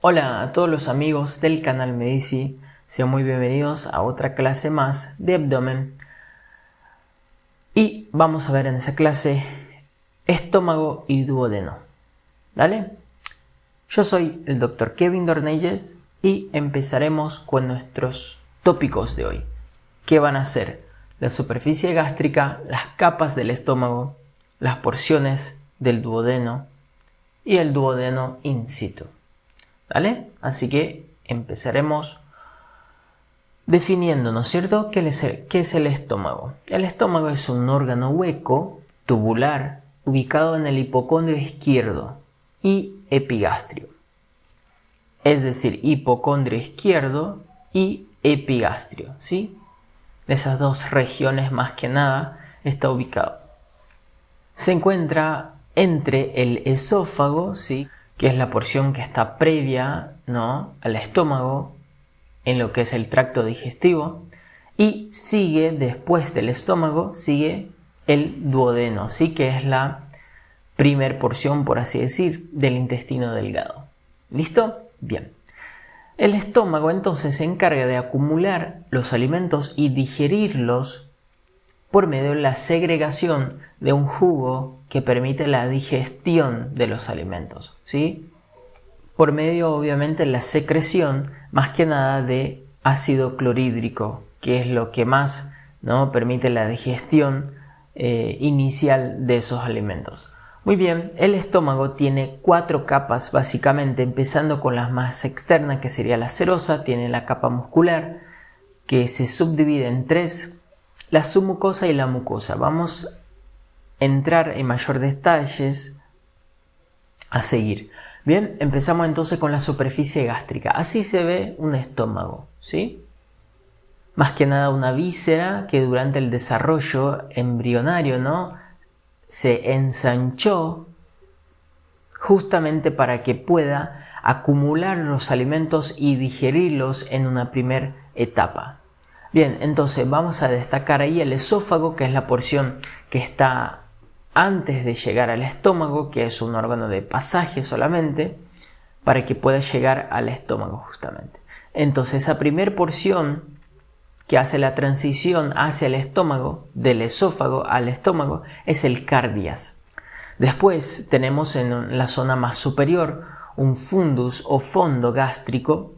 Hola a todos los amigos del canal Medici, sean muy bienvenidos a otra clase más de abdomen y vamos a ver en esa clase estómago y duodeno. ¿Vale? Yo soy el Dr. Kevin Dornelles y empezaremos con nuestros tópicos de hoy, que van a ser la superficie gástrica, las capas del estómago, las porciones del duodeno y el duodeno in situ. ¿Vale? Así que empezaremos definiendo, ¿no es cierto?, ¿qué es el estómago? El estómago es un órgano hueco, tubular, ubicado en el hipocondrio izquierdo y epigastrio. Es decir, hipocondrio izquierdo y epigastrio, ¿sí? Esas dos regiones más que nada está ubicado. Se encuentra entre el esófago, ¿sí?, que es la porción que está previa, ¿no?, al estómago, en lo que es el tracto digestivo, y sigue después del estómago, sigue el duodeno, ¿sí?, que es la primer porción, por así decir, del intestino delgado. ¿Listo? Bien. El estómago entonces se encarga de acumular los alimentos y digerirlos por medio de la segregación de un jugo que permite la digestión de los alimentos, ¿sí? Por medio, obviamente, de la secreción, más que nada, de ácido clorhídrico, que es lo que más, ¿no?, permite la digestión inicial de esos alimentos. Muy bien, el estómago tiene 4 capas, básicamente, empezando con las más externas, que sería la serosa, tiene la capa muscular, que se subdivide en 3, la submucosa y la mucosa. Vamos a entrar en mayor detalles a seguir. Bien, empezamos entonces con la superficie gástrica. Así se ve un estómago, ¿sí? Más que nada una víscera que durante el desarrollo embrionario, ¿no?, se ensanchó justamente para que pueda acumular los alimentos y digerirlos en una primera etapa. Bien, entonces vamos a destacar ahí el esófago, que es la porción que está antes de llegar al estómago, que es un órgano de pasaje solamente, para que pueda llegar al estómago justamente. Entonces esa primera porción que hace la transición hacia el estómago, del esófago al estómago, es el cardias. Después tenemos en la zona más superior un fundus o fondo gástrico.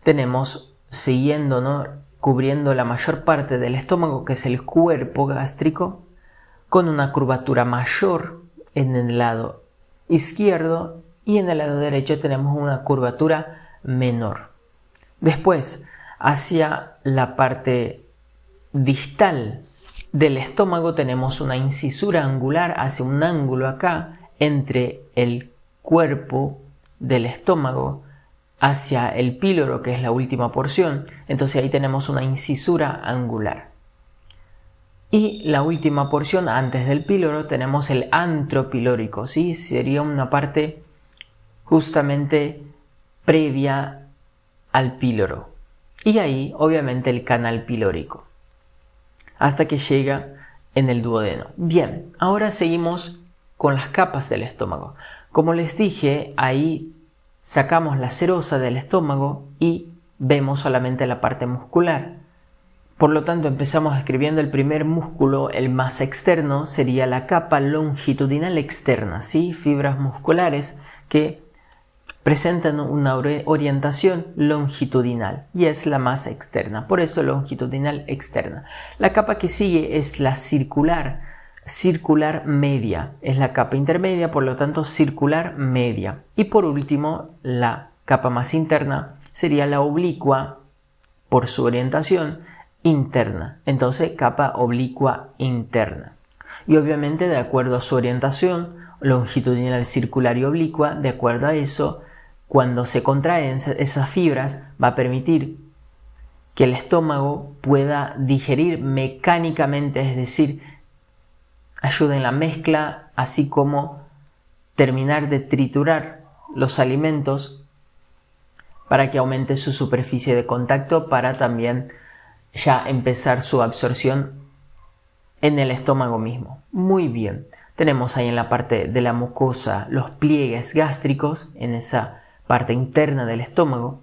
Tenemos siguiendo, ¿no?, cubriendo la mayor parte del estómago, que es el cuerpo gástrico, con una curvatura mayor en el lado izquierdo y en el lado derecho tenemos una curvatura menor. Después, hacia la parte distal del estómago tenemos una incisura angular, hace un ángulo acá entre el cuerpo del estómago hacia el píloro, que es la última porción. Entonces ahí tenemos una incisura angular. Y la última porción, antes del píloro, tenemos el antro pilórico, ¿sí? Sería una parte justamente previa al píloro. Y ahí, obviamente, el canal pilórico, hasta que llega en el duodeno. Bien, ahora seguimos con las capas del estómago. Como les dije, ahí sacamos la serosa del estómago y vemos solamente la parte muscular. Por lo tanto, empezamos escribiendo el primer músculo, el más externo, sería la capa longitudinal externa, ¿sí? Fibras musculares que presentan una orientación longitudinal y es la más externa, por eso longitudinal externa. La capa que sigue es la circular media, es la capa intermedia, por lo tanto circular media. Y por último, la capa más interna sería la oblicua, por su orientación interna, entonces capa oblicua interna. Y obviamente, de acuerdo a su orientación longitudinal, circular y oblicua, de acuerdo a eso, cuando se contraen esas fibras, va a permitir que el estómago pueda digerir mecánicamente, es decir, ayuda en la mezcla, así como terminar de triturar los alimentos para que aumente su superficie de contacto, para también ya empezar su absorción en el estómago mismo. Muy bien, tenemos ahí en la parte de la mucosa los pliegues gástricos, en esa parte interna del estómago.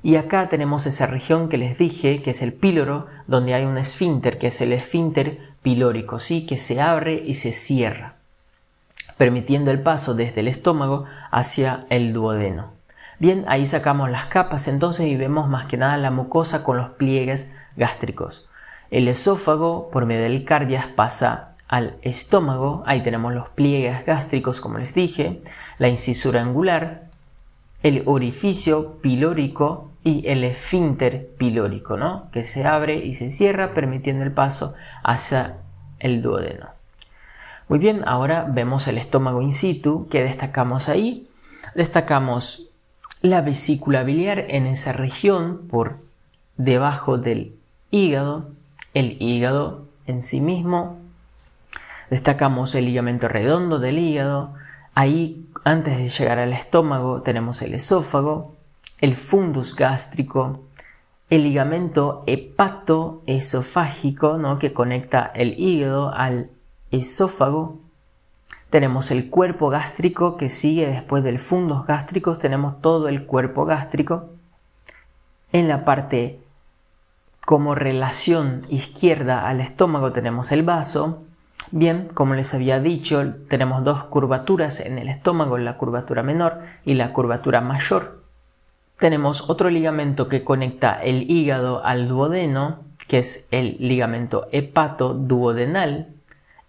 Y acá tenemos esa región que les dije, que es el píloro, donde hay un esfínter, que es el esfínter pilórico, ¿sí? Que se abre y se cierra, permitiendo el paso desde el estómago hacia el duodeno. Bien, ahí sacamos las capas entonces y vemos más que nada la mucosa con los pliegues gástricos. El esófago, por medio del cardias, pasa al estómago. Ahí tenemos los pliegues gástricos, como les dije, la incisura angular, el orificio pilórico y el esfínter pilórico, ¿no? Que se abre y se cierra, permitiendo el paso hacia el duodeno. Muy bien, ahora vemos el estómago in situ. ¿Qué destacamos ahí? Destacamos la vesícula biliar en esa región por debajo del hígado, el hígado en sí mismo. Destacamos el ligamento redondo del hígado. Ahí, antes de llegar al estómago, tenemos el esófago, el fundus gástrico, el ligamento hepatoesofágico, ¿no? Que conecta el hígado al esófago. Tenemos el cuerpo gástrico que sigue después del fundus gástrico. Tenemos todo el cuerpo gástrico. En la parte como relación izquierda al estómago tenemos el vaso. Bien, como les había dicho, tenemos dos curvaturas en el estómago, la curvatura menor y la curvatura mayor. Tenemos otro ligamento que conecta el hígado al duodeno, que es el ligamento hepatoduodenal,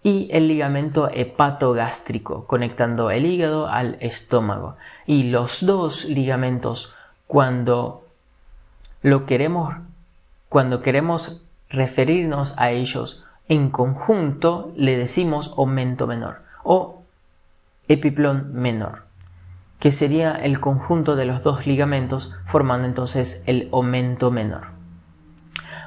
y el ligamento hepatogástrico, conectando el hígado al estómago. Y los dos ligamentos, cuando queremos referirnos a ellos en conjunto, le decimos aumento menor o epiplón menor, que sería el conjunto de los dos ligamentos formando entonces el aumento menor.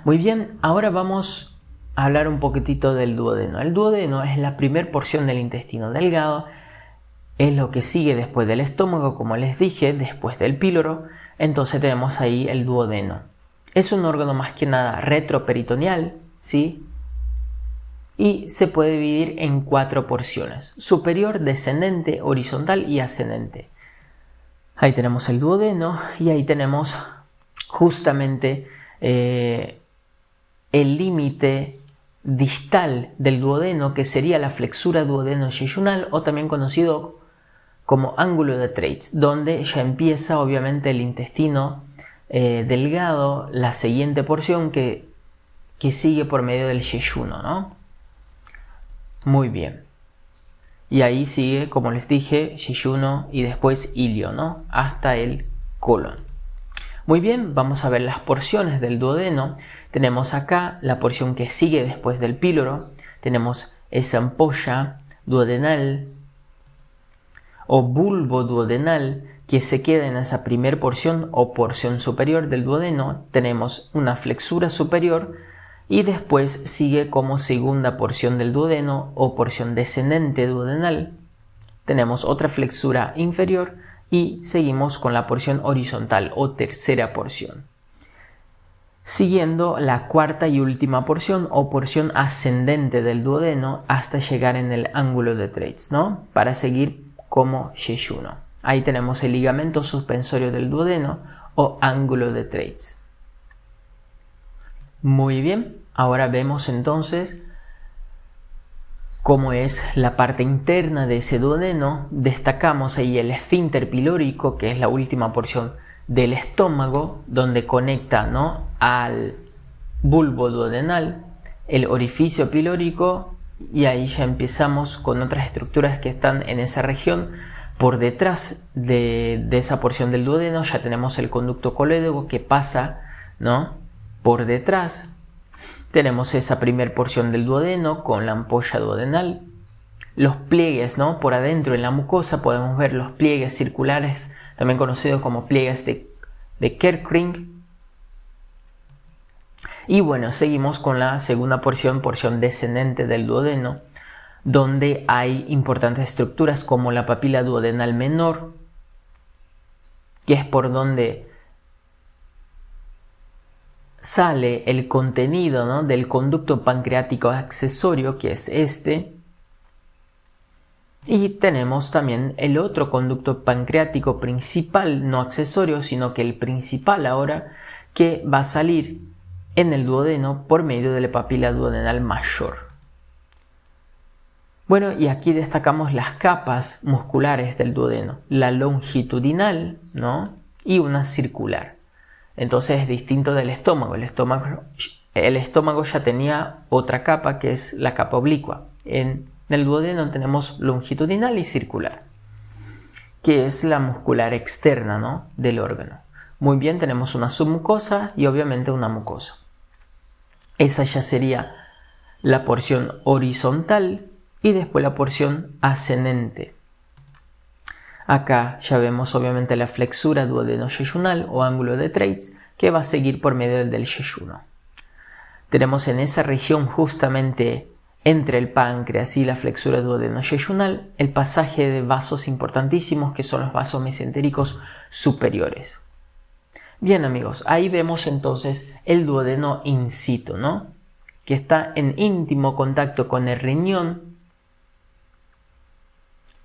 Muy bien, ahora vamos a hablar un poquitito del duodeno. El duodeno es la primera porción del intestino delgado, es lo que sigue después del estómago, como les dije, después del píloro. Entonces tenemos ahí el duodeno. Es un órgano más que nada retroperitoneal, ¿sí? Y se puede dividir en 4 porciones: superior, descendente, horizontal y ascendente. Ahí tenemos el duodeno y ahí tenemos justamente el límite distal del duodeno, que sería la flexura duodeno-yeyunal, o también conocido como ángulo de Treitz, donde ya empieza obviamente el intestino delgado, la siguiente porción que sigue por medio del yeyuno, ¿no? Muy bien. Y ahí sigue, como les dije, yeyuno y después ilio, ¿no? Hasta el colon. Muy bien, vamos a ver las porciones del duodeno. Tenemos acá la porción que sigue después del píloro. Tenemos esa ampolla duodenal o bulbo duodenal que se queda en esa primera porción o porción superior del duodeno. Tenemos una flexura superior y después sigue como segunda porción del duodeno o porción descendente duodenal. Tenemos otra flexura inferior y seguimos con la porción horizontal o tercera porción, siguiendo la cuarta y última porción o porción ascendente del duodeno hasta llegar en el ángulo de Treitz, ¿no? Para seguir como yeyuno. Ahí tenemos el ligamento suspensorio del duodeno o ángulo de Treitz. Muy bien, ahora vemos entonces cómo es la parte interna de ese duodeno. Destacamos ahí el esfínter pilórico, que es la última porción del estómago, donde conecta, ¿no?, al bulbo duodenal, el orificio pilórico, y ahí ya empezamos con otras estructuras que están en esa región. Por detrás de esa porción del duodeno ya tenemos el conducto colédoco que pasa, ¿no?, por detrás. Tenemos esa primera porción del duodeno con la ampolla duodenal. Los pliegues, ¿no?, por adentro en la mucosa podemos ver los pliegues circulares, también conocidos como pliegues de Kerckring. Y bueno, seguimos con la segunda porción descendente del duodeno, donde hay importantes estructuras como la papila duodenal menor, que es por donde sale el contenido, ¿no?, del conducto pancreático accesorio, que es este. Y tenemos también el otro conducto pancreático principal, no accesorio, sino que el principal ahora, que va a salir en el duodeno por medio de la papila duodenal mayor. Bueno, y aquí destacamos las capas musculares del duodeno, la longitudinal, ¿no? Y una circular. Entonces es distinto del estómago. El estómago ya tenía otra capa que es la capa oblicua. En el duodeno tenemos longitudinal y circular, que es la muscular externa, ¿no? Del órgano. Muy bien, tenemos una submucosa y obviamente una mucosa. Esa ya sería la porción horizontal y después la porción ascendente. Acá ya vemos obviamente la flexura duodeno-yeyunal o ángulo de Treitz, que va a seguir por medio del yeyuno. Tenemos en esa región, justamente entre el páncreas y la flexura duodeno-yeyunal, el pasaje de vasos importantísimos que son los vasos mesentéricos superiores. Bien amigos, ahí vemos entonces el duodeno in situ, ¿no? Que está en íntimo contacto con el riñón,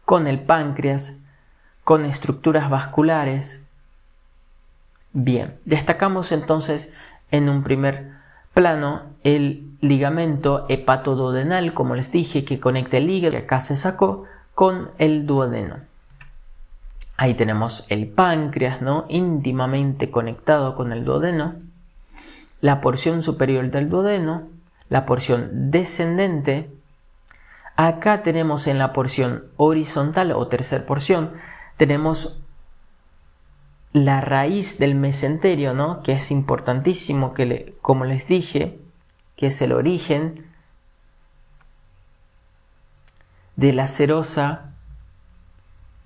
con el páncreas, con estructuras vasculares. Bien, destacamos entonces en un primer plano el ligamento hepatoduodenal, como les dije, que conecta el hígado, que acá se sacó, con el duodeno. Ahí tenemos el páncreas, ¿no? Íntimamente conectado con el duodeno, la porción superior del duodeno, la porción descendente. Acá tenemos en la porción horizontal o tercera porción, tenemos la raíz del mesenterio, ¿no? Que es importantísimo, como les dije, que es el origen de la serosa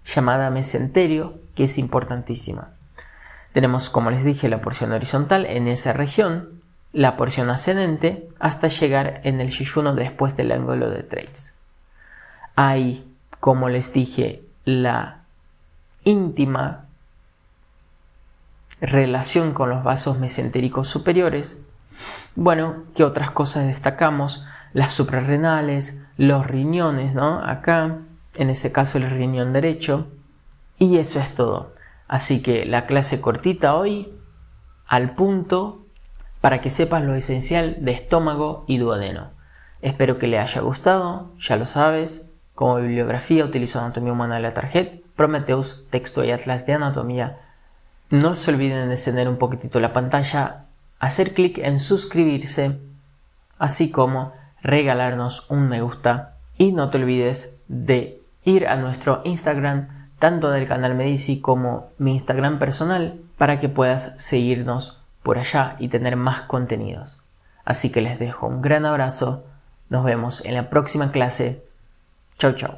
llamada mesenterio, que es importantísima. Tenemos, como les dije, la porción horizontal en esa región, la porción ascendente, hasta llegar en el yeyuno después del ángulo de Treitz. Hay, como les dije, la íntima relación con los vasos mesentéricos superiores. Bueno, ¿qué otras cosas destacamos? Las suprarrenales, los riñones, ¿no? Acá, en ese caso el riñón derecho. Y eso es todo. Así que la clase cortita hoy, al punto, para que sepas lo esencial de estómago y duodeno. Espero que le haya gustado, ya lo sabes. Como bibliografía utilizo Anatomía Humana de la Target, Prometheus, texto y atlas de anatomía. No se olviden de encender un poquitito la pantalla, hacer clic en suscribirse, así como regalarnos un me gusta. Y no te olvides de ir a nuestro Instagram, tanto del canal Medici como mi Instagram personal, para que puedas seguirnos por allá y tener más contenidos. Así que les dejo un gran abrazo, nos vemos en la próxima clase. Chau, chau.